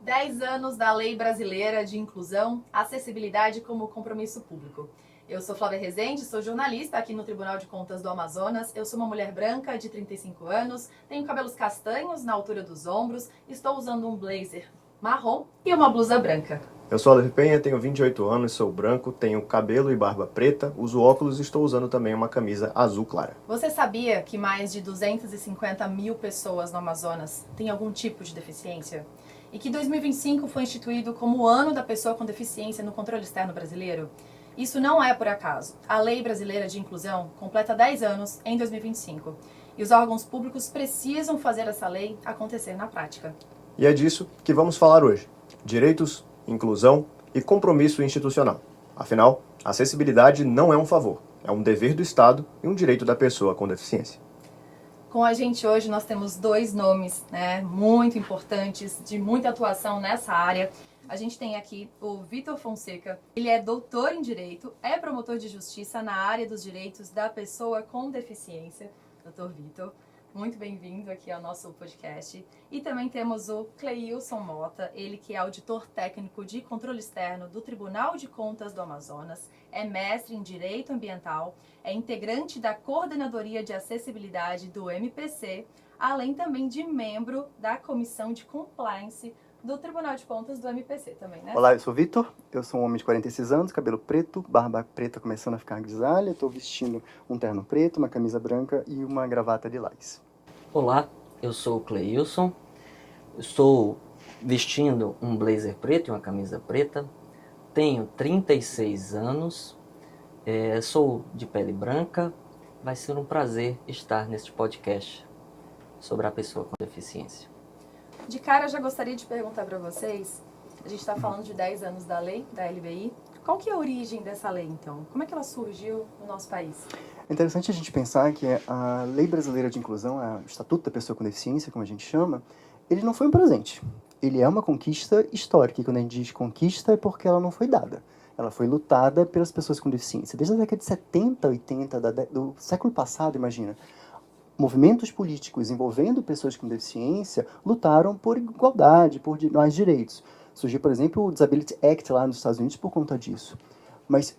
10 anos da Lei Brasileira de Inclusão, Acessibilidade como Compromisso Público. Eu sou Flávia Rezende, sou jornalista aqui no Tribunal de Contas do Amazonas. Eu sou uma mulher branca de 35 anos, tenho cabelos castanhos na altura dos ombros, estou usando um blazer marrom e uma blusa branca. Eu sou Alev Penha, tenho 28 anos, sou branco, tenho cabelo e barba preta, uso óculos e estou usando também uma camisa azul clara. Você sabia que mais de 250 mil pessoas no Amazonas têm algum tipo de deficiência? E que 2025 foi instituído como o ano da pessoa com deficiência no controle externo brasileiro? Isso não é por acaso. A Lei Brasileira de Inclusão completa 10 anos em 2025 e os órgãos públicos precisam fazer essa lei acontecer na prática. E é disso que vamos falar hoje. Direitos, inclusão e compromisso institucional. Afinal, a acessibilidade não é um favor, é um dever do Estado e um direito da pessoa com deficiência. Com a gente hoje nós temos dois nomes, muito importantes, de muita atuação nessa área. A gente tem aqui o Vitor Fonseca, ele é doutor em Direito, é promotor de justiça na área dos direitos da pessoa com deficiência. Doutor Vitor, muito bem-vindo aqui ao nosso podcast. E também temos o Cleilson Mota, ele que é auditor técnico de controle externo do Tribunal de Contas do Amazonas, é mestre em Direito Ambiental, é integrante da Coordenadoria de Acessibilidade do MPC, além também de membro da Comissão de Compliance do Tribunal de Contas do MPC também, né? Olá, eu sou o Vitor, eu sou um homem de 46 anos, cabelo preto, barba preta começando a ficar grisalha, estou vestindo um terno preto, uma camisa branca e uma gravata lilás. Olá, eu sou o Cleilson, estou vestindo um blazer preto e uma camisa preta, tenho 36 anos, sou de pele branca. Vai ser um prazer estar neste podcast sobre a pessoa com deficiência. De cara, eu já gostaria de perguntar para vocês, a gente está falando de 10 anos da lei, da LBI, qual que é a origem dessa lei, então? Como é que ela surgiu no nosso país? É interessante a gente pensar que a Lei Brasileira de Inclusão, o Estatuto da Pessoa com Deficiência, como a gente chama, ele não foi um presente. Ele é uma conquista histórica, e quando a gente diz conquista é porque ela não foi dada. Ela foi lutada pelas pessoas com deficiência. Desde a década de 70, 80, do século passado, imagina, movimentos políticos envolvendo pessoas com deficiência lutaram por igualdade, por mais direitos. Surgiu, por exemplo, o Disability Act lá nos Estados Unidos por conta disso. Mas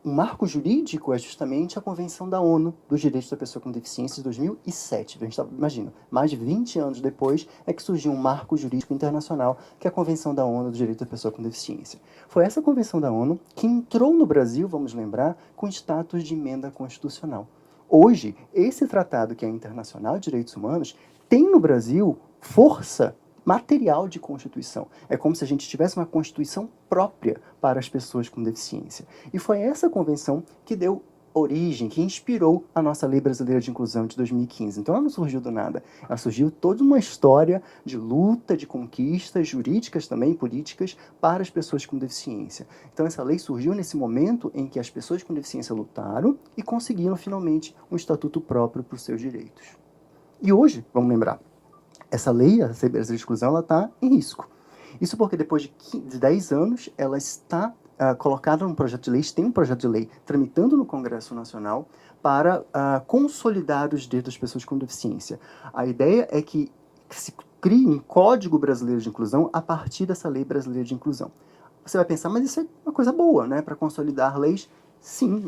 o marco jurídico é justamente a Convenção da ONU dos Direitos da Pessoa com Deficiência de 2007. A gente imagina, mais de 20 anos depois é que surgiu um marco jurídico internacional, que é a Convenção da ONU dos Direitos da Pessoa com Deficiência. Foi essa Convenção da ONU que entrou no Brasil, vamos lembrar, com status de emenda constitucional. Hoje, esse tratado, que é internacional de direitos humanos, tem no Brasil força material de Constituição. É como se a gente tivesse uma Constituição própria para as pessoas com deficiência. E foi essa convenção que deu origem, que inspirou a nossa Lei Brasileira de Inclusão de 2015. Então ela não surgiu do nada. Ela surgiu toda uma história de luta, de conquistas jurídicas também, políticas, para as pessoas com deficiência. Então essa lei surgiu nesse momento em que as pessoas com deficiência lutaram e conseguiram finalmente um estatuto próprio para os seus direitos. E hoje, vamos lembrar, essa lei, a Lei Brasileira de Inclusão, ela está em risco. Isso porque depois de 10 anos, ela está colocada num projeto de lei, tem um projeto de lei tramitando no Congresso Nacional para consolidar os direitos das pessoas com deficiência. A ideia é que se crie um Código Brasileiro de Inclusão a partir dessa Lei Brasileira de Inclusão. Você vai pensar, mas isso é uma coisa boa, né? Para consolidar leis, sim,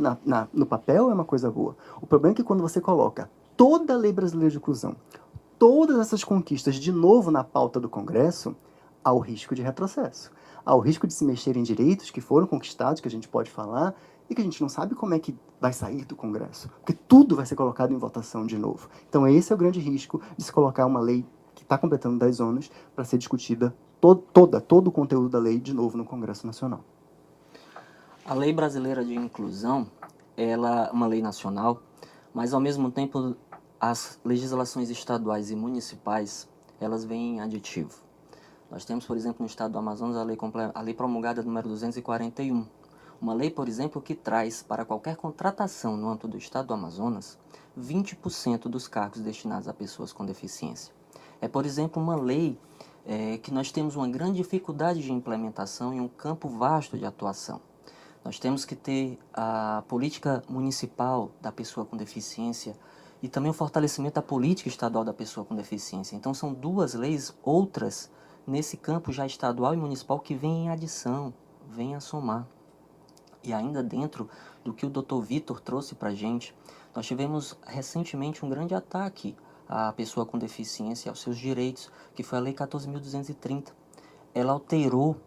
no papel é uma coisa boa. O problema é que quando você coloca toda a Lei Brasileira de Inclusão, todas essas conquistas de novo na pauta do Congresso, há o risco de retrocesso. Há o risco de se mexer em direitos que foram conquistados, que a gente pode falar, e que a gente não sabe como é que vai sair do Congresso. Porque tudo vai ser colocado em votação de novo. Então esse é o grande risco de se colocar uma lei que está completando 10 anos para ser discutida todo o conteúdo da lei de novo no Congresso Nacional. A Lei Brasileira de Inclusão, ela é uma lei nacional, mas ao mesmo tempo as legislações estaduais e municipais, elas vêm em aditivo. Nós temos, por exemplo, no estado do Amazonas, a lei promulgada número 241. Uma lei, por exemplo, que traz para qualquer contratação no âmbito do estado do Amazonas 20% dos cargos destinados a pessoas com deficiência. É, por exemplo, uma lei que nós temos uma grande dificuldade de implementação em um campo vasto de atuação. Nós temos que ter a política municipal da pessoa com deficiência e também o fortalecimento da política estadual da pessoa com deficiência. Então, são duas leis, outras, nesse campo já estadual e municipal que vem em adição, vem a somar. E ainda dentro do que o Dr. Vitor trouxe para a gente, nós tivemos recentemente um grande ataque à pessoa com deficiência e aos seus direitos, que foi a Lei 14.230. Ela alterou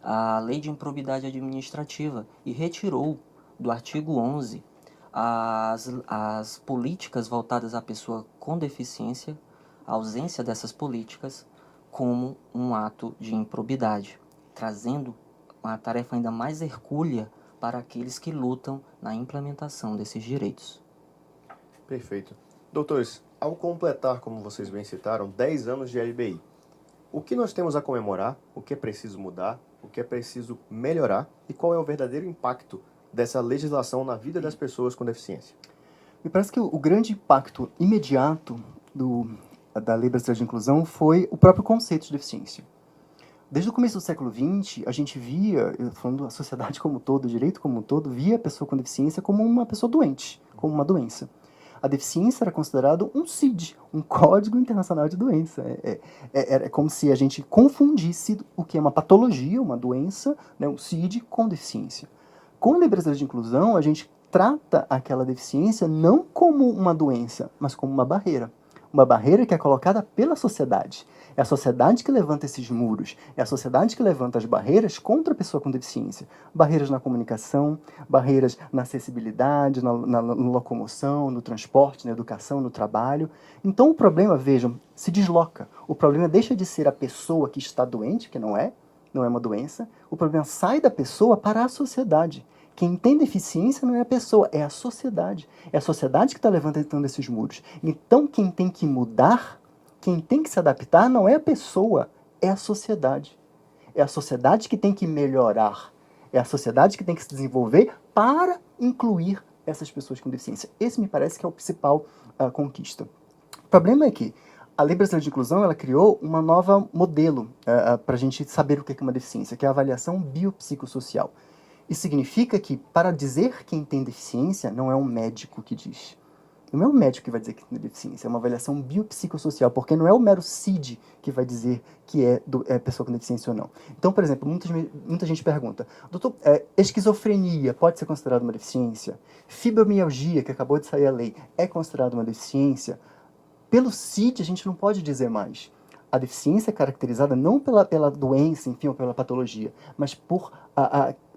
a Lei de Improbidade Administrativa e retirou do artigo 11 as políticas voltadas à pessoa com deficiência, a ausência dessas políticas, como um ato de improbidade, trazendo uma tarefa ainda mais hercúlea para aqueles que lutam na implementação desses direitos. Perfeito. Doutores, ao completar, como vocês bem citaram, 10 anos de LBI, o que nós temos a comemorar, o que é preciso mudar, o que é preciso melhorar e qual é o verdadeiro impacto dessa legislação na vida das pessoas com deficiência? Me parece que o grande impacto imediato da Lei Brasileira de Inclusão foi o próprio conceito de deficiência. Desde o começo do século XX, a gente via, falando da sociedade como um todo, o direito como um todo, via a pessoa com deficiência como uma pessoa doente, como uma doença. A deficiência era considerado um CID, um Código Internacional de Doença. É como se a gente confundisse o que é uma patologia, uma doença, né, um CID, com deficiência. Com a Lei Brasileira de Inclusão, a gente trata aquela deficiência não como uma doença, mas como uma barreira. Uma barreira que é colocada pela sociedade. É a sociedade que levanta esses muros. É a sociedade que levanta as barreiras contra a pessoa com deficiência. Barreiras na comunicação, barreiras na acessibilidade, na locomoção, no transporte, na educação, no trabalho. Então o problema, vejam, se desloca. O problema deixa de ser a pessoa que está doente, que não é uma doença. O problema sai da pessoa para a sociedade. Quem tem deficiência não é a pessoa, é a sociedade. É a sociedade que está levantando esses muros. Então, quem tem que mudar, quem tem que se adaptar, não é a pessoa, é a sociedade. É a sociedade que tem que melhorar. É a sociedade que tem que se desenvolver para incluir essas pessoas com deficiência. Esse me parece que é o principal conquista. O problema é que a Lei Brasileira de Inclusão ela criou uma nova modelo para a gente saber o que é uma deficiência, que é a avaliação biopsicossocial. Isso significa que, para dizer quem tem deficiência, não é um médico que diz. Não é um médico que vai dizer que tem deficiência, é uma avaliação biopsicossocial, porque não é o mero CID que vai dizer que é pessoa com deficiência ou não. Então, por exemplo, muita gente pergunta, doutor, esquizofrenia pode ser considerada uma deficiência? Fibromialgia, que acabou de sair a lei, é considerada uma deficiência? Pelo CID, a gente não pode dizer mais. A deficiência é caracterizada não pela doença, enfim, ou pela patologia, mas por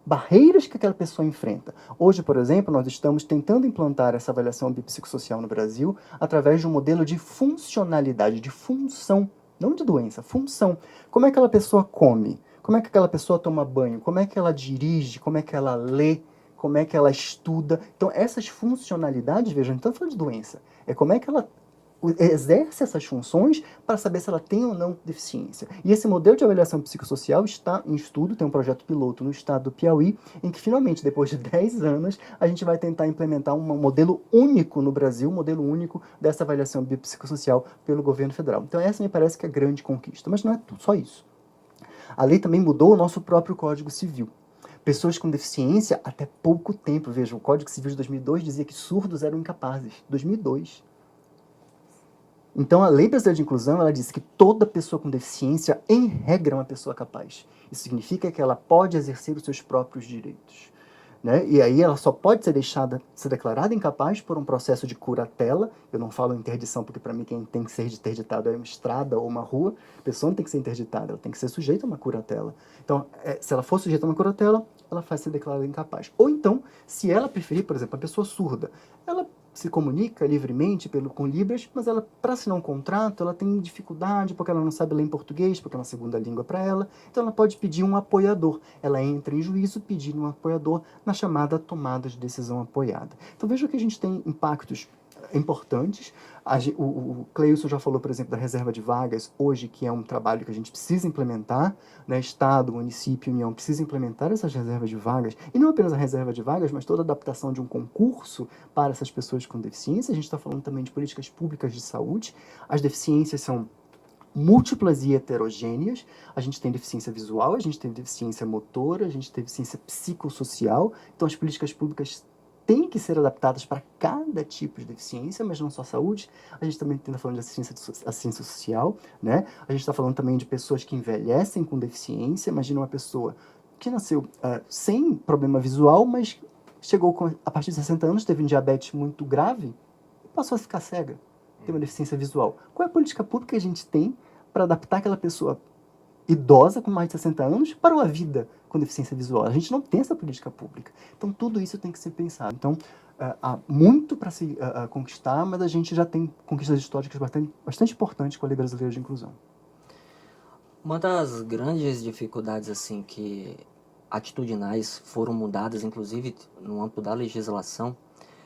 barreiras que aquela pessoa enfrenta. Hoje, por exemplo, nós estamos tentando implantar essa avaliação biopsicossocial no Brasil através de um modelo de funcionalidade, de função, não de doença, função. Como é que aquela pessoa come? Como é que aquela pessoa toma banho? Como é que ela dirige? Como é que ela lê? Como é que ela estuda? Então, essas funcionalidades, vejam, não estamos falando de doença, é como é que ela exerce essas funções para saber se ela tem ou não deficiência. E esse modelo de avaliação psicossocial está em estudo, tem um projeto piloto no estado do Piauí, em que finalmente, depois de 10 anos, a gente vai tentar implementar um modelo único no Brasil, um modelo único dessa avaliação biopsicossocial pelo governo federal. Então essa me parece que é a grande conquista, mas não é só isso. A lei também mudou o nosso próprio Código Civil. Pessoas com deficiência, até pouco tempo, veja, o Código Civil de 2002 dizia que surdos eram incapazes. 2002. Então, a Lei Brasileira de Inclusão, ela diz que toda pessoa com deficiência, em regra, é uma pessoa capaz. Isso significa que ela pode exercer os seus próprios direitos. Né? E aí ela só pode ser declarada incapaz por um processo de curatela. Eu não falo interdição, porque para mim quem tem que ser interditado é uma estrada ou uma rua. A pessoa não tem que ser interditada, ela tem que ser sujeita a uma curatela. Então, se ela for sujeita a uma curatela, ela vai ser declarada incapaz. Ou então, se ela preferir, por exemplo, a pessoa surda, ela se comunica livremente com Libras, mas ela, para assinar um contrato, ela tem dificuldade porque ela não sabe ler em português, porque é uma segunda língua para ela, então ela pode pedir um apoiador. Ela entra em juízo pedindo um apoiador na chamada tomada de decisão apoiada. Então veja que a gente tem impactos importantes. O Cleilson já falou, por exemplo, da reserva de vagas, hoje, que é um trabalho que a gente precisa implementar, né? Estado, município, União, precisa implementar essas reservas de vagas, e não apenas a reserva de vagas, mas toda a adaptação de um concurso para essas pessoas com deficiência. A gente está falando também de políticas públicas de saúde. As deficiências são múltiplas e heterogêneas. A gente tem deficiência visual, a gente tem deficiência motora, a gente tem deficiência psicossocial. Então, as políticas públicas têm que ser adaptadas para cada tipo de deficiência, mas não só saúde. A gente também está falando de assistência social, né? A gente está falando também de pessoas que envelhecem com deficiência. Imagina uma pessoa que nasceu sem problema visual, mas chegou a partir de 60 anos, teve um diabetes muito grave e passou a ficar cega, tem uma deficiência visual. Qual é a política pública que a gente tem para adaptar aquela pessoa idosa com mais de 60 anos para uma vida com deficiência visual? A gente não tem essa política pública. Então, tudo isso tem que ser pensado. Então, há muito para se conquistar, mas a gente já tem conquistas históricas bastante importantes com a Lei Brasileira de Inclusão. Uma das grandes dificuldades assim que atitudinais foram mudadas, inclusive no âmbito da legislação,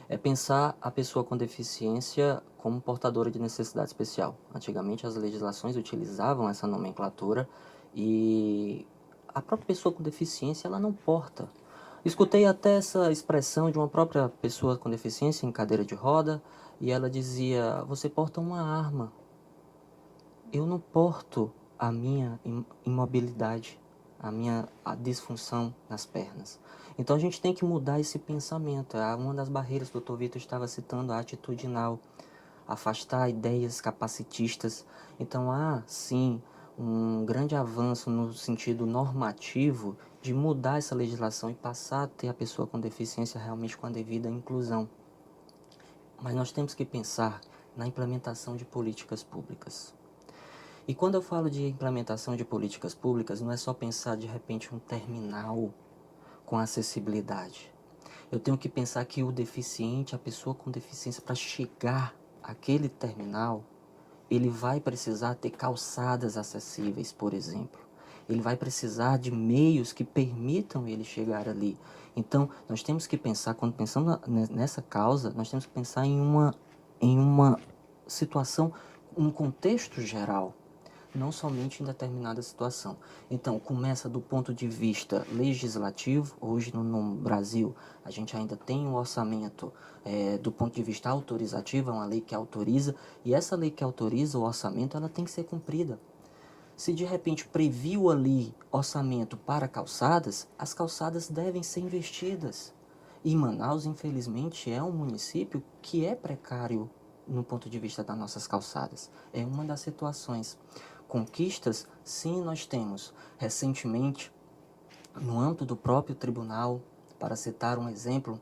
é pensar a pessoa com deficiência como portadora de necessidade especial. Antigamente as legislações utilizavam essa nomenclatura e a própria pessoa com deficiência ela não porta. Escutei até essa expressão de uma própria pessoa com deficiência em cadeira de roda e ela dizia: você porta uma arma. Eu não porto a minha imobilidade, a disfunção nas pernas. Então a gente tem que mudar esse pensamento. Uma das barreiras que o Dr. Vitor estava citando, a atitudinal, afastar ideias capacitistas. Então há, sim, um grande avanço no sentido normativo de mudar essa legislação e passar a ter a pessoa com deficiência realmente com a devida inclusão. Mas nós temos que pensar na implementação de políticas públicas. E quando eu falo de implementação de políticas públicas, não é só pensar de repente um terminal com acessibilidade. Eu tenho que pensar que o deficiente, a pessoa com deficiência, para chegar àquele terminal, ele vai precisar ter calçadas acessíveis, por exemplo. Ele vai precisar de meios que permitam ele chegar ali. Então, nós temos que pensar, quando pensamos nessa causa, nós temos que pensar em uma situação, um contexto geral, não somente em determinada situação. Então, começa do ponto de vista legislativo. Hoje no Brasil a gente ainda tem um orçamento do ponto de vista autorizativo, é uma lei que autoriza, e essa lei que autoriza o orçamento, ela tem que ser cumprida. Se de repente previu ali orçamento para calçadas, as calçadas devem ser investidas. E Manaus, infelizmente, é um município que é precário no ponto de vista das nossas calçadas. É uma das situações. Conquistas, sim, nós temos. Recentemente, no âmbito do próprio tribunal, para citar um exemplo,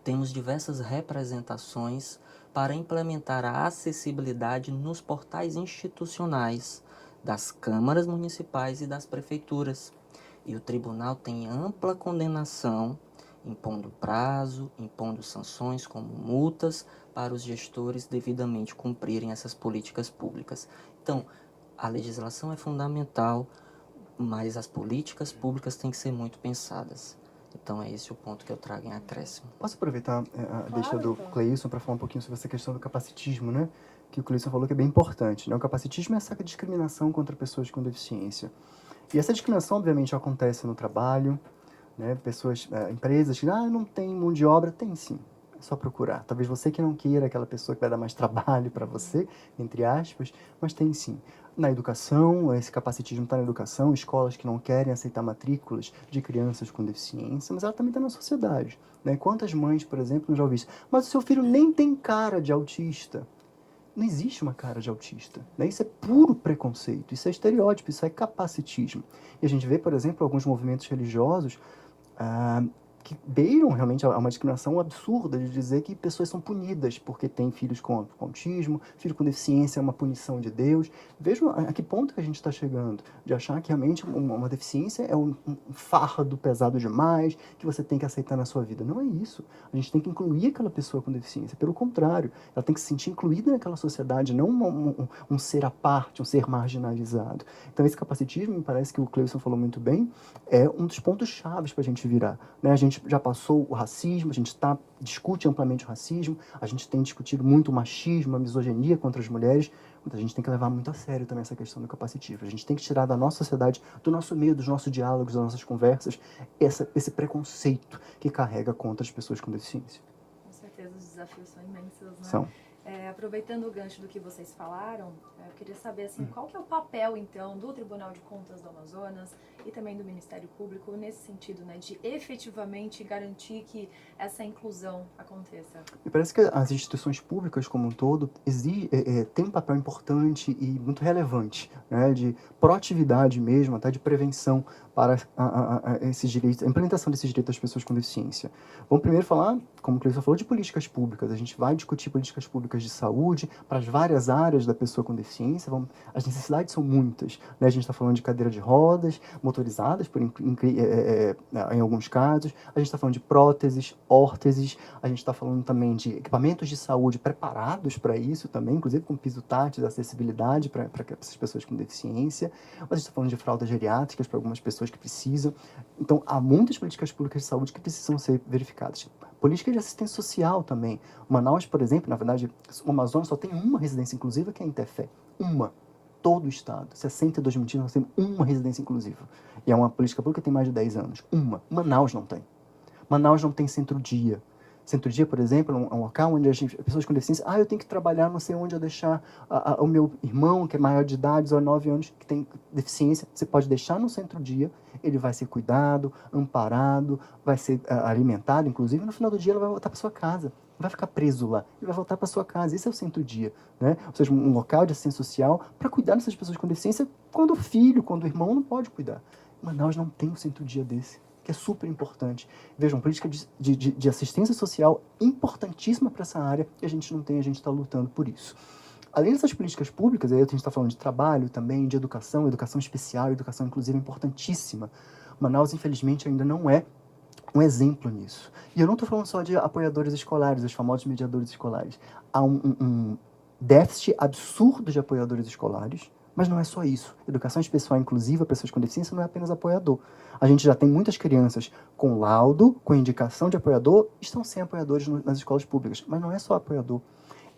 temos diversas representações para implementar a acessibilidade nos portais institucionais das câmaras municipais e das prefeituras. E o tribunal tem ampla condenação, impondo prazo, impondo sanções como multas para os gestores devidamente cumprirem essas políticas públicas. Então, a legislação é fundamental, mas as políticas públicas têm que ser muito pensadas. Então é esse o ponto que eu trago em acréscimo. Posso aproveitar a deixa do Cleilson para falar um pouquinho sobre essa questão do capacitismo, né? Que o Cleilson falou que é bem importante, né? O capacitismo é essa discriminação contra pessoas com deficiência. E essa discriminação, obviamente, acontece no trabalho, né? Pessoas, empresas que não tem mão de obra, tem sim. É só procurar. Talvez você que não queira aquela pessoa que vai dar mais trabalho para você, entre aspas, mas tem sim. Na educação, esse capacitismo está na educação, escolas que não querem aceitar matrículas de crianças com deficiência, mas ela também está na sociedade, né? Quantas mães, por exemplo, não já ouvi isso? Mas o seu filho nem tem cara de autista. Não existe uma cara de autista, né? Isso é puro preconceito, isso é estereótipo, isso é capacitismo. E a gente vê, por exemplo, alguns movimentos religiosos que beiram realmente a uma discriminação absurda de dizer que pessoas são punidas porque têm filhos com autismo, filho com deficiência é uma punição de Deus. Vejam a que ponto que a gente está chegando, de achar que realmente uma deficiência é um fardo pesado demais, que você tem que aceitar na sua vida. Não é isso. A gente tem que incluir aquela pessoa com deficiência. Pelo contrário, ela tem que se sentir incluída naquela sociedade, não um ser à parte, um ser marginalizado. Então esse capacitismo, me parece que o Cleilson falou muito bem, é um dos pontos chaves para a gente virar, né? A gente já passou o racismo, a gente discute amplamente o racismo, a gente tem discutido muito o machismo, a misoginia contra as mulheres, mas a gente tem que levar muito a sério também essa questão do capacitismo. A gente tem que tirar da nossa sociedade, do nosso meio, dos nossos diálogos, das nossas conversas, esse preconceito que carrega contra as pessoas com deficiência. Com certeza os desafios são imensos, né? São. Aproveitando o gancho do que vocês falaram, eu queria saber assim, qual que é o papel, então, do Tribunal de Contas do Amazonas e também do Ministério Público nesse sentido, né, de efetivamente garantir que essa inclusão aconteça? Me parece que as instituições públicas como um todo têm um papel importante e muito relevante, né, de proatividade mesmo, até de prevenção para esses direitos, a implementação desses direitos das pessoas com deficiência. Vamos primeiro falar, como o Cleison falou, de políticas públicas. A gente vai discutir políticas públicas de saúde para as várias áreas da pessoa com deficiência. As necessidades são muitas, né? A gente está falando de cadeira de rodas, motorizadas em alguns casos. A gente está falando de próteses, órteses. A gente está falando também de equipamentos de saúde preparados para isso também, inclusive com piso tátil, acessibilidade para essas pessoas com deficiência. Mas a gente está falando de fraldas geriátricas para algumas pessoas que precisam. Então, há muitas políticas públicas de saúde que precisam ser verificadas. Política de assistência social também. Manaus, por exemplo, na verdade, o Amazonas só tem uma residência inclusiva, que é a Interfé. Uma. Todo o estado. 62 municípios, nós temos uma residência inclusiva. E é uma política pública que tem mais de 10 anos. Uma. Manaus não tem. Manaus não tem centro-dia. Centro-dia, por exemplo, é um local onde as pessoas com deficiência, eu tenho que trabalhar, não sei onde eu deixar o meu irmão, que é maior de idade, 19 anos, que tem deficiência. Você pode deixar no centro-dia, ele vai ser cuidado, amparado, vai ser alimentado, inclusive, no final do dia ele vai voltar para sua casa. Não vai ficar preso lá, ele vai voltar para sua casa. Esse é o centro-dia, né? Ou seja, um local de assistência social para cuidar dessas pessoas com deficiência quando o filho, quando o irmão não pode cuidar. Manaus não tem um centro-dia desse, que é super importante. Vejam, política de assistência social importantíssima para essa área, e a gente não tem, a gente está lutando por isso. Além dessas políticas públicas, aí a gente está falando de trabalho também, de educação especial, educação inclusiva importantíssima. Manaus, infelizmente, ainda não é um exemplo nisso. E eu não estou falando só de apoiadores escolares, os famosos mediadores escolares. Há um déficit absurdo de apoiadores escolares, mas não é só isso. Educação especial inclusiva, pessoas com deficiência, não é apenas apoiador. A gente já tem muitas crianças com laudo, com indicação de apoiador, estão sem apoiadores nas escolas públicas. Mas não é só apoiador.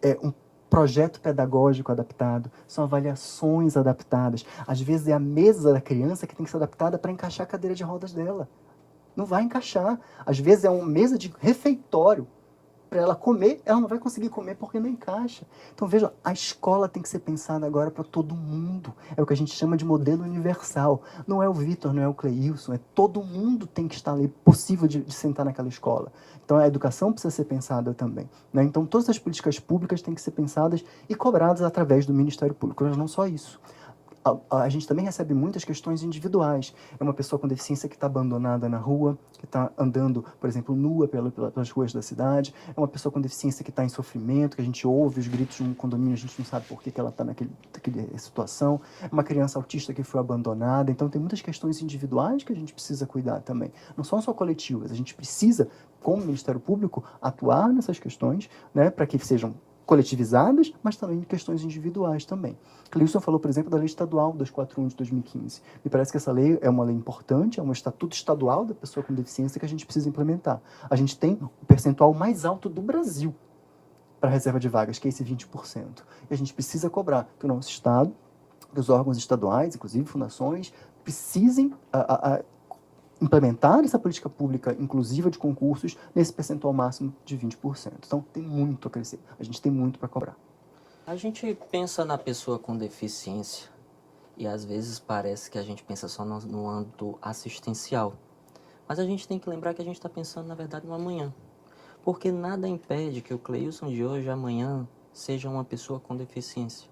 É um projeto pedagógico adaptado, são avaliações adaptadas. Às vezes é a mesa da criança que tem que ser adaptada para encaixar a cadeira de rodas dela. Não vai encaixar. Às vezes é uma mesa de refeitório. Para ela comer, ela não vai conseguir comer porque não encaixa. Então, veja, a escola tem que ser pensada agora para todo mundo. É o que a gente chama de modelo universal. Não é o Vitor, não é o Cleilson, todo mundo tem que estar ali, possível de sentar naquela escola. Então, a educação precisa ser pensada também, né? Então, todas as políticas públicas têm que ser pensadas e cobradas através do Ministério Público, mas não só isso. A gente também recebe muitas questões individuais. É uma pessoa com deficiência que está abandonada na rua, que está andando, por exemplo, nua pelas ruas da cidade. É uma pessoa com deficiência que está em sofrimento, que a gente ouve os gritos num condomínio, a gente não sabe por que ela está naquela situação. É uma criança autista que foi abandonada. Então, tem muitas questões individuais que a gente precisa cuidar também. Não são só coletivas. A gente precisa, como Ministério Público, atuar nessas questões, né, para que sejam coletivizadas, mas também questões individuais também. Cleilson falou, por exemplo, da Lei Estadual 241 de 2015. Me parece que essa lei é uma lei importante, é um estatuto estadual da pessoa com deficiência que a gente precisa implementar. A gente tem o percentual mais alto do Brasil para a reserva de vagas, que é esse 20%. E a gente precisa cobrar que o nosso Estado, que os órgãos estaduais, inclusive fundações, precisem implementar essa política pública inclusiva de concursos nesse percentual máximo de 20%. Então, tem muito a crescer. A gente tem muito para cobrar. A gente pensa na pessoa com deficiência e às vezes parece que a gente pensa só no âmbito assistencial. Mas a gente tem que lembrar que a gente está pensando, na verdade, no amanhã. Porque nada impede que o Cleilson de hoje, amanhã, seja uma pessoa com deficiência.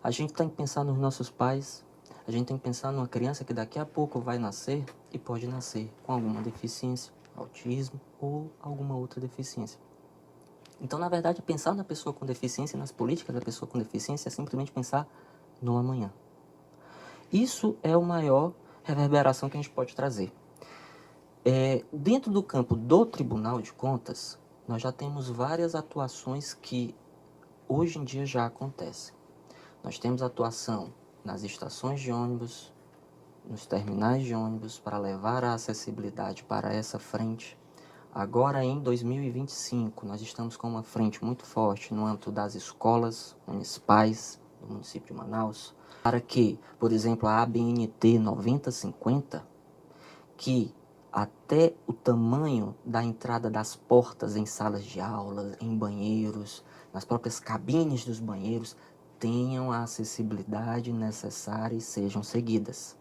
A gente tem que pensar nos nossos pais. A gente tem que pensar numa criança que daqui a pouco vai nascer e pode nascer com alguma deficiência, autismo ou alguma outra deficiência. Então, na verdade, pensar na pessoa com deficiência e nas políticas da pessoa com deficiência é simplesmente pensar no amanhã. Isso é a maior reverberação que a gente pode trazer. Dentro do campo do Tribunal de Contas, nós já temos várias atuações que hoje em dia já acontecem. Nós temos atuação nas estações de ônibus, nos terminais de ônibus, para levar a acessibilidade para essa frente. Agora, em 2025, nós estamos com uma frente muito forte no âmbito das escolas municipais do município de Manaus, para que, por exemplo, a ABNT 9050, que até o tamanho da entrada das portas em salas de aula, em banheiros, nas próprias cabines dos banheiros, tenham a acessibilidade necessária e sejam seguidas.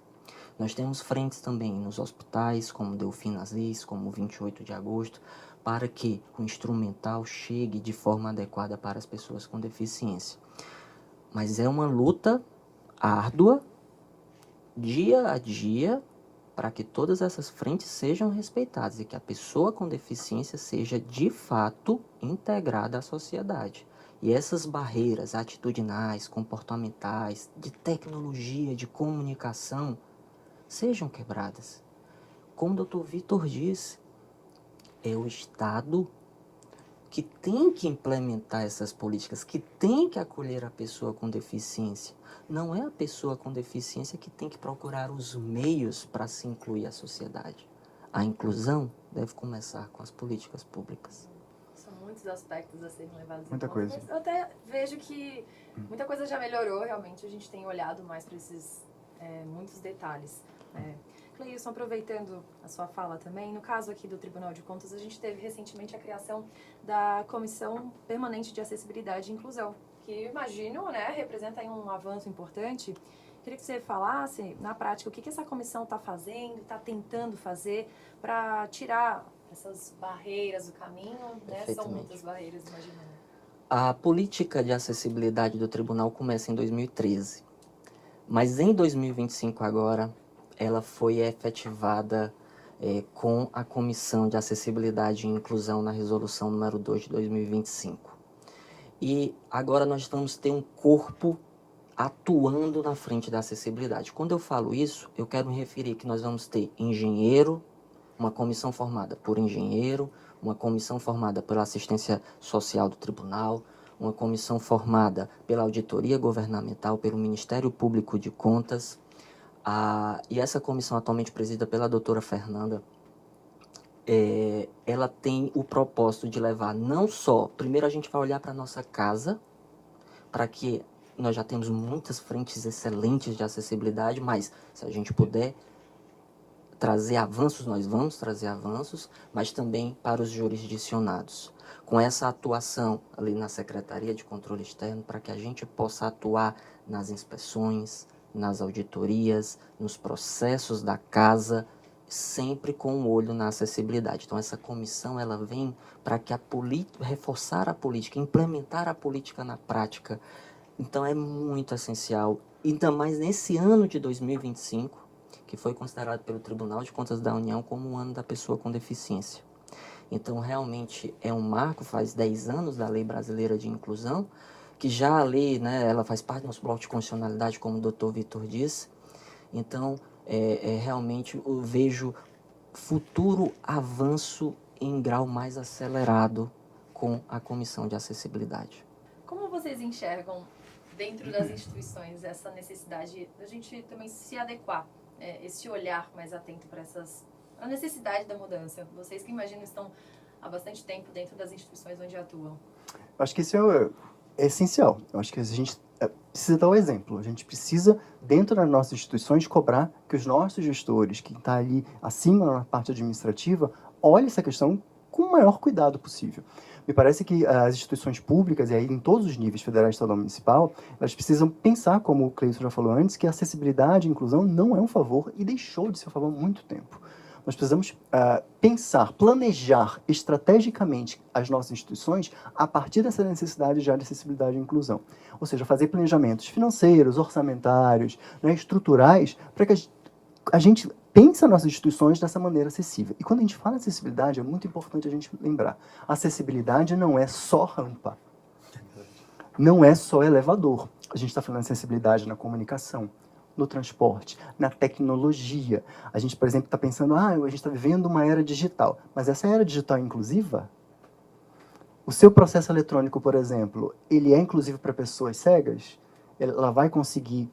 Nós temos frentes também nos hospitais, como Delfim Aziz, como 28 de agosto, para que o instrumental chegue de forma adequada para as pessoas com deficiência. Mas é uma luta árdua, dia a dia, para que todas essas frentes sejam respeitadas e que a pessoa com deficiência seja, de fato, integrada à sociedade. E essas barreiras atitudinais, comportamentais, de tecnologia, de comunicação, sejam quebradas. Como o Dr. Vitor disse, é o Estado que tem que implementar essas políticas, que tem que acolher a pessoa com deficiência. Não é a pessoa com deficiência que tem que procurar os meios para se incluir à sociedade. A inclusão deve começar com as políticas públicas. São muitos aspectos a serem levados Muita em conta. coisa. Mas eu até vejo que muita coisa já melhorou, realmente. A gente tem olhado mais para esses muitos detalhes. Cleilson, aproveitando a sua fala também, no caso aqui do Tribunal de Contas, a gente teve recentemente a criação da Comissão Permanente de Acessibilidade e Inclusão, que imagino, representa aí um avanço importante. Queria que você falasse, na prática, o que essa comissão está fazendo, está tentando fazer para tirar essas barreiras do caminho, São muitas barreiras, imagino. A política de acessibilidade do tribunal começa em 2013, mas em 2025 agora, ela foi efetivada com a Comissão de Acessibilidade e Inclusão na Resolução número 2 de 2025. E agora nós vamos ter um corpo atuando na frente da acessibilidade. Quando eu falo isso, eu quero me referir que nós vamos ter engenheiro, uma comissão formada por engenheiro, uma comissão formada pela assistência social do tribunal, uma comissão formada pela auditoria governamental, pelo Ministério Público de Contas, e essa comissão atualmente presidida pela doutora Fernanda, ela tem o propósito de levar não só, primeiro a gente vai olhar para a nossa casa, para que nós já temos muitas frentes excelentes de acessibilidade, mas se a gente puder trazer avanços, nós vamos trazer avanços, mas também para os jurisdicionados. Com essa atuação ali na Secretaria de Controle Externo, para que a gente possa atuar nas inspeções, nas auditorias, nos processos da casa, sempre com um olho na acessibilidade. Então, essa comissão ela vem para que reforçar a política, implementar a política na prática. Então, é muito essencial. Ainda mais nesse ano de 2025, que foi considerado pelo Tribunal de Contas da União como o ano da pessoa com deficiência. Então, realmente, é um marco, faz 10 anos da Lei Brasileira de Inclusão, que já a lei, ela faz parte do nosso bloco de constitucionalidade, como o Dr. Vitor disse. Então, realmente eu vejo futuro avanço em grau mais acelerado com a Comissão de Acessibilidade. Como vocês enxergam, dentro das instituições, essa necessidade da gente também se adequar, esse olhar mais atento para a necessidade da mudança? Vocês que imaginam estão há bastante tempo dentro das instituições onde atuam. Acho que isso é essencial. Eu acho que a gente precisa dar o exemplo. A gente precisa, dentro das nossas instituições, cobrar que os nossos gestores, que estão ali acima na parte administrativa, olhem essa questão com o maior cuidado possível. Me parece que as instituições públicas, e aí em todos os níveis, federal, estadual e municipal, elas precisam pensar, como o Cleilson já falou antes, que a acessibilidade e inclusão não é um favor e deixou de ser um favor há muito tempo. Nós precisamos pensar, planejar estrategicamente as nossas instituições a partir dessa necessidade já de acessibilidade e inclusão. Ou seja, fazer planejamentos financeiros, orçamentários, estruturais, para que a gente pense as nossas instituições dessa maneira acessível. E quando a gente fala de acessibilidade, é muito importante a gente lembrar. Acessibilidade não é só rampa. Não é só elevador. A gente está falando de acessibilidade na comunicação, no transporte, na tecnologia. A gente, por exemplo, está pensando, a gente está vivendo uma era digital. Mas essa era digital é inclusiva? O seu processo eletrônico, por exemplo, ele é inclusivo para pessoas cegas? Ela vai conseguir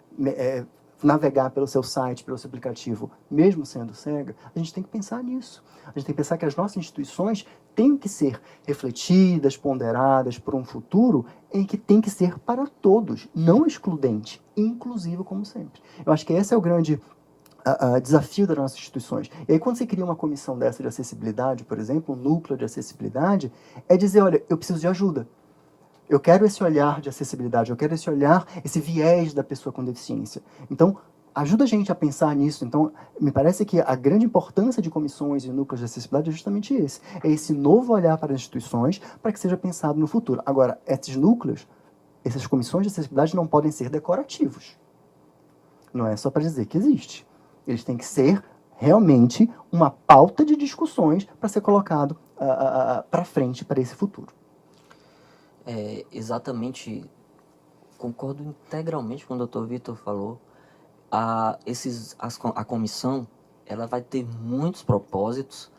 navegar pelo seu site, pelo seu aplicativo, mesmo sendo cega? A gente tem que pensar nisso. A gente tem que pensar que as nossas instituições têm que ser refletidas, ponderadas por um futuro em que tem que ser para todos, não excludente, inclusivo como sempre. Eu acho que esse é o grande desafio das nossas instituições. E aí, quando você cria uma comissão dessa de acessibilidade, por exemplo, um núcleo de acessibilidade, é dizer, olha, eu preciso de ajuda. Eu quero esse olhar de acessibilidade, eu quero esse olhar, esse viés da pessoa com deficiência. Então, ajuda a gente a pensar nisso. Então, me parece que a grande importância de comissões e núcleos de acessibilidade é justamente esse. É esse novo olhar para as instituições para que seja pensado no futuro. Agora, esses núcleos, essas comissões de acessibilidade não podem ser decorativos. Não é só para dizer que existe. Eles têm que ser realmente uma pauta de discussões para ser colocado para frente para esse futuro. Exatamente, concordo integralmente com o Dr. Vitor falou. A comissão ela vai ter muitos propósitos,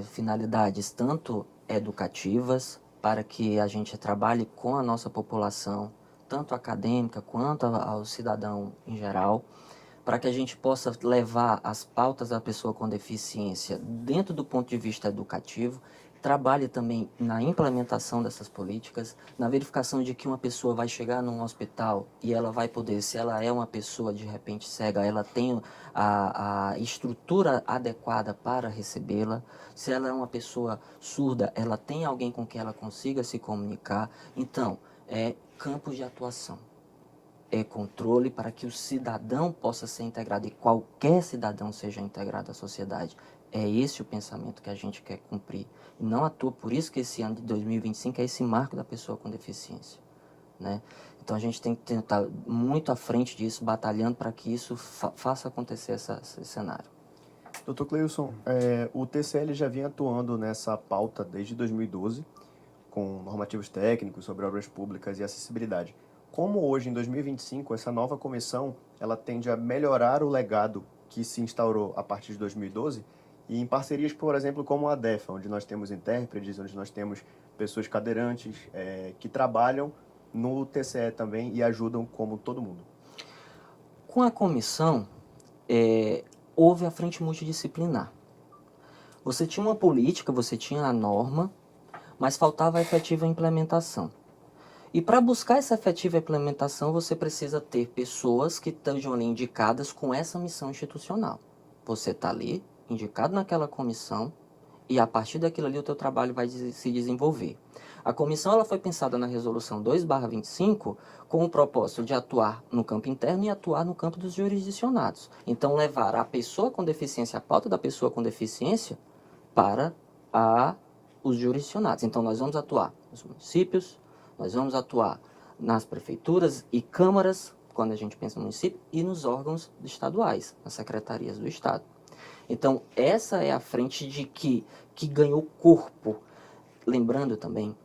finalidades tanto educativas, para que a gente trabalhe com a nossa população, tanto acadêmica quanto ao cidadão em geral, para que a gente possa levar as pautas da pessoa com deficiência dentro do ponto de vista educativo, trabalhe também na implementação dessas políticas, na verificação de que uma pessoa vai chegar num hospital e ela vai poder, se ela é uma pessoa de repente cega, ela tem a estrutura adequada para recebê-la, se ela é uma pessoa surda, ela tem alguém com quem ela consiga se comunicar. Então, é campos de atuação, é controle para que o cidadão possa ser integrado e qualquer cidadão seja integrado à sociedade. É esse o pensamento que a gente quer cumprir. E não à toa, por isso que esse ano de 2025 é esse marco da pessoa com deficiência, né? Então a gente tem que tentar muito à frente disso, batalhando para que isso faça acontecer esse cenário. Dr. Cleilson, o TCL já vinha atuando nessa pauta desde 2012, com normativos técnicos sobre obras públicas e acessibilidade. Como hoje, em 2025, essa nova comissão ela tende a melhorar o legado que se instaurou a partir de 2012, e em parcerias, por exemplo, como a ADEFA, onde nós temos intérpretes, onde nós temos pessoas cadeirantes que trabalham no TCE também e ajudam como todo mundo. Com a comissão, houve a frente multidisciplinar. Você tinha uma política, você tinha a norma, mas faltava a efetiva implementação. E para buscar essa efetiva implementação, você precisa ter pessoas que estejam ali indicadas com essa missão institucional. Você está ali, indicado naquela comissão, e a partir daquilo ali o teu trabalho vai se desenvolver. A comissão ela foi pensada na resolução 2/25 com o propósito de atuar no campo interno e atuar no campo dos jurisdicionados. Então, levar a pessoa com deficiência, a pauta da pessoa com deficiência, para os jurisdicionados. Então, nós vamos atuar nos municípios, nós vamos atuar nas prefeituras e câmaras, quando a gente pensa no município, e nos órgãos estaduais, nas secretarias do Estado. Então, essa é a frente que ganhou corpo. Lembrando também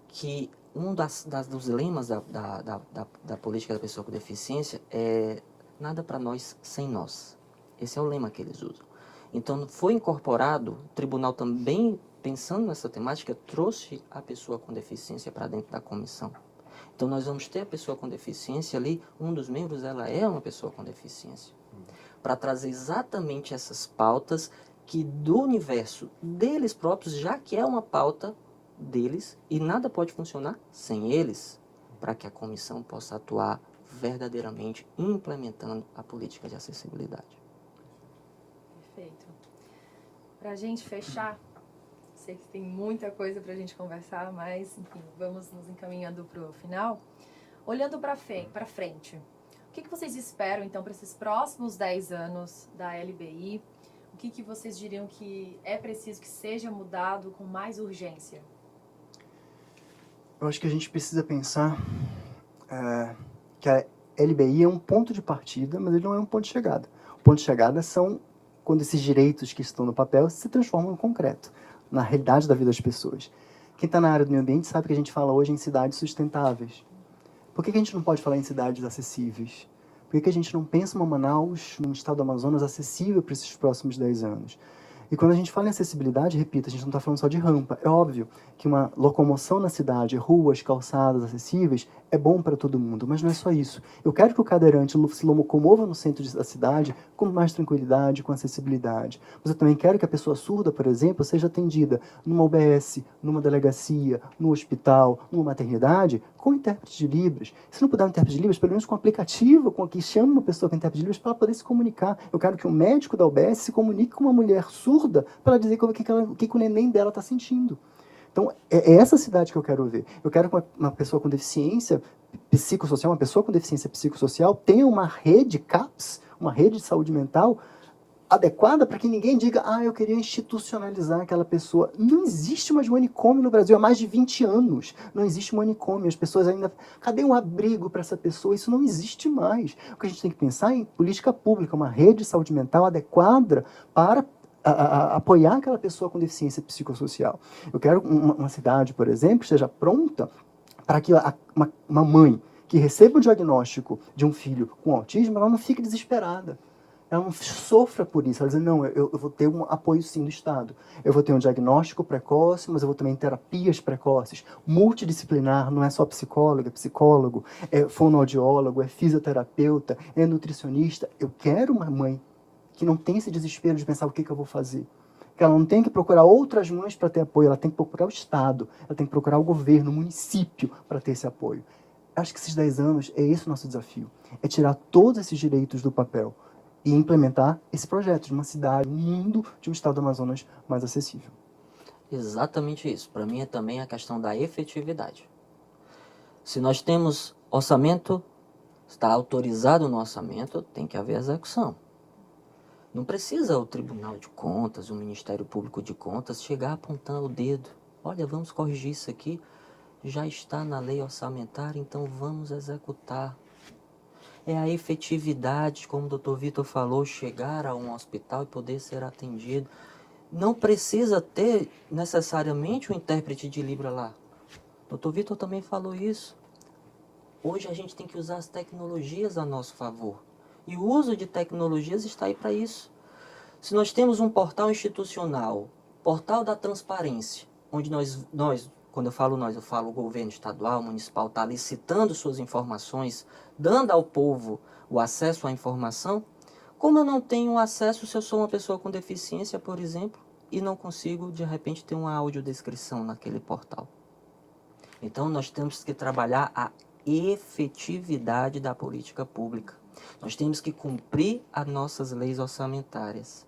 que um dos lemas da política da pessoa com deficiência é nada para nós sem nós. Esse é o lema que eles usam. Então, foi incorporado, o tribunal também, pensando nessa temática, trouxe a pessoa com deficiência para dentro da comissão. Então, nós vamos ter a pessoa com deficiência ali, um dos membros, ela é uma pessoa com deficiência. Para trazer exatamente essas pautas que do universo deles próprios, já que é uma pauta deles, e nada pode funcionar sem eles, para que a comissão possa atuar verdadeiramente implementando a política de acessibilidade. Perfeito. Para a gente fechar, sei que tem muita coisa para a gente conversar, mas, enfim, vamos nos encaminhando para o final. Olhando para frente, o que vocês esperam, então, para esses próximos 10 anos da LBI? O que vocês diriam que é preciso que seja mudado com mais urgência? Eu acho que a gente precisa pensar que a LBI é um ponto de partida, mas ele não é um ponto de chegada. O ponto de chegada são quando esses direitos que estão no papel se transformam em concreto, na realidade da vida das pessoas. Quem está na área do meio ambiente sabe que a gente fala hoje em cidades sustentáveis. Por que a gente não pode falar em cidades acessíveis? Por que a gente não pensa uma Manaus, num estado do Amazonas, acessível para esses próximos 10 anos? E quando a gente fala em acessibilidade, repito, a gente não está falando só de rampa. É óbvio que uma locomoção na cidade, ruas, calçadas acessíveis, é bom para todo mundo, mas não é só isso. Eu quero que o cadeirante se locomova no centro da cidade com mais tranquilidade, com acessibilidade. Mas eu também quero que a pessoa surda, por exemplo, seja atendida numa UBS, numa delegacia, no hospital, numa maternidade, com intérprete de Libras. Se não puder um intérprete de Libras, pelo menos com um aplicativo com que chama uma pessoa com intérprete de Libras para ela poder se comunicar. Eu quero que o médico da UBS se comunique com uma mulher surda para ela dizer o que o neném dela está sentindo. Então, é essa cidade que eu quero ver. Eu quero que uma pessoa com deficiência psicossocial, uma pessoa com deficiência psicossocial tenha uma rede CAPS, uma rede de saúde mental adequada para que ninguém diga, eu queria institucionalizar aquela pessoa. Não existe mais manicômio no Brasil há mais de 20 anos. Não existe manicômio. As pessoas ainda... Cadê um abrigo para essa pessoa? Isso não existe mais. O que a gente tem que pensar é em política pública, uma rede de saúde mental adequada para apoiar aquela pessoa com deficiência psicossocial. Eu quero uma cidade, por exemplo, que esteja pronta para que uma mãe que receba o diagnóstico de um filho com autismo, ela não fique desesperada. Ela não sofra por isso. Ela diz, não, eu vou ter um apoio sim do Estado. Eu vou ter um diagnóstico precoce, mas eu vou também ter terapias precoces. Multidisciplinar, não é só psicóloga, é psicólogo, é fonoaudiólogo, é fisioterapeuta, é nutricionista. Eu quero uma mãe que não tem esse desespero de pensar o que eu vou fazer. Que ela não tem que procurar outras mães para ter apoio, ela tem que procurar o Estado, ela tem que procurar o governo, o município para ter esse apoio. Acho que esses 10 anos é esse o nosso desafio. É tirar todos esses direitos do papel e implementar esse projeto de uma cidade, um mundo de um estado do Amazonas mais acessível. Exatamente isso. Para mim é também a questão da efetividade. Se nós temos orçamento, está autorizado no orçamento, tem que haver execução. Não precisa o Tribunal de Contas, o Ministério Público de Contas chegar apontando o dedo. Olha, vamos corrigir isso aqui. Já está na lei orçamentária, então vamos executar. É a efetividade, como o Dr. Vitor falou, chegar a um hospital e poder ser atendido. Não precisa ter necessariamente um intérprete de Libra lá. O Dr. Vitor também falou isso. Hoje a gente tem que usar as tecnologias a nosso favor. E o uso de tecnologias está aí para isso. Se nós temos um portal institucional, portal da transparência, onde nós quando eu falo nós, eu falo o governo estadual, municipal, está licitando suas informações, dando ao povo o acesso à informação. Como eu não tenho acesso se eu sou uma pessoa com deficiência, por exemplo, e não consigo, de repente, ter uma audiodescrição naquele portal? Então, nós temos que trabalhar a efetividade da política pública. Nós temos que cumprir as nossas leis orçamentárias,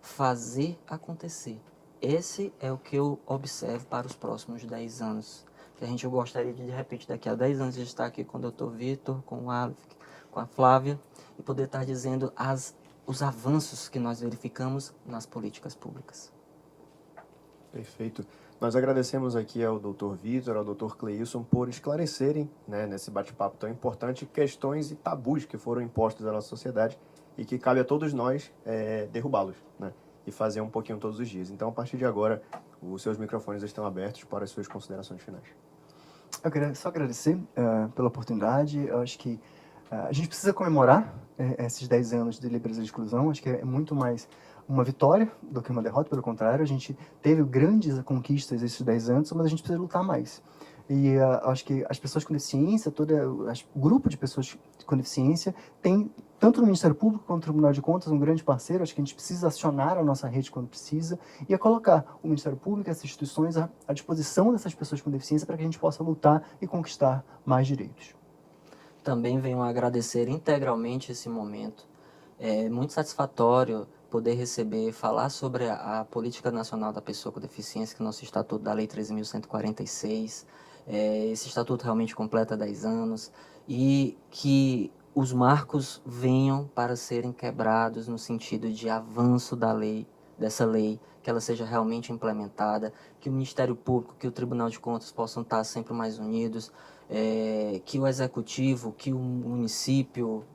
fazer acontecer. Esse é o que eu observo para os próximos 10 anos. Que a gente gostaria de repente, daqui a 10 anos, de estar aqui com o Dr. Vitor, com o Aleph, com a Flávia, e poder estar dizendo os avanços que nós verificamos nas políticas públicas. Perfeito. Nós agradecemos aqui ao Dr. Vitor, ao Dr. Cleilson por esclarecerem, nesse bate-papo tão importante, questões e tabus que foram impostos à nossa sociedade e que cabe a todos nós derrubá-los, e fazer um pouquinho todos os dias. Então, a partir de agora, os seus microfones estão abertos para as suas considerações finais. Eu queria só agradecer pela oportunidade. Eu acho que a gente precisa comemorar esses 10 anos de liberdade de inclusão. Acho que é muito mais uma vitória do que uma derrota, pelo contrário. A gente teve grandes conquistas esses 10 anos, mas a gente precisa lutar mais. E acho que as pessoas com deficiência, o grupo de pessoas com deficiência, tem, tanto no Ministério Público quanto no Tribunal de Contas, um grande parceiro. Acho que a gente precisa acionar a nossa rede quando precisa e colocar o Ministério Público, essas instituições, à disposição dessas pessoas com deficiência para que a gente possa lutar e conquistar mais direitos. Também venho agradecer integralmente esse momento. É muito satisfatório poder receber, falar sobre a Política Nacional da Pessoa com Deficiência, que é o nosso Estatuto da Lei 13.146. Esse Estatuto realmente completa 10 anos e que os marcos venham para serem quebrados no sentido de avanço dessa lei, que ela seja realmente implementada, que o Ministério Público, que o Tribunal de Contas possam estar sempre mais unidos, que o Executivo, que o município,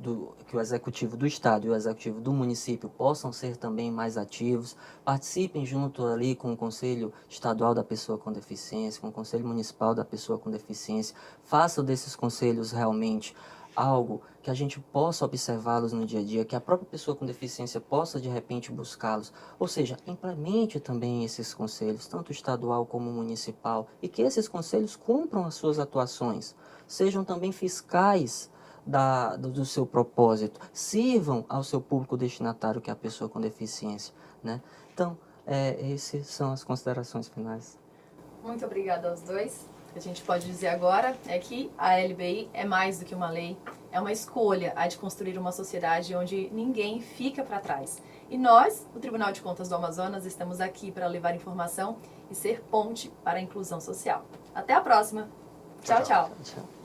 que o Executivo do Estado e o Executivo do município possam ser também mais ativos, participem junto ali com o Conselho Estadual da Pessoa com Deficiência, com o Conselho Municipal da Pessoa com Deficiência, façam desses conselhos realmente algo que a gente possa observá-los no dia a dia, que a própria pessoa com deficiência possa de repente buscá-los, ou seja, implemente também esses conselhos, tanto estadual como municipal, e que esses conselhos cumpram as suas atuações, sejam também fiscais do seu propósito, sirvam ao seu público destinatário, que é a pessoa com deficiência, Então, essas são as considerações finais. Muito obrigada aos dois. O que a gente pode dizer agora é que a LBI é mais do que uma lei, É uma escolha a de construir uma sociedade onde ninguém fica para trás. E nós, o Tribunal de Contas do Amazonas, estamos aqui para levar informação e ser ponte para a inclusão social. Até a próxima. Tchau, tchau. Tchau.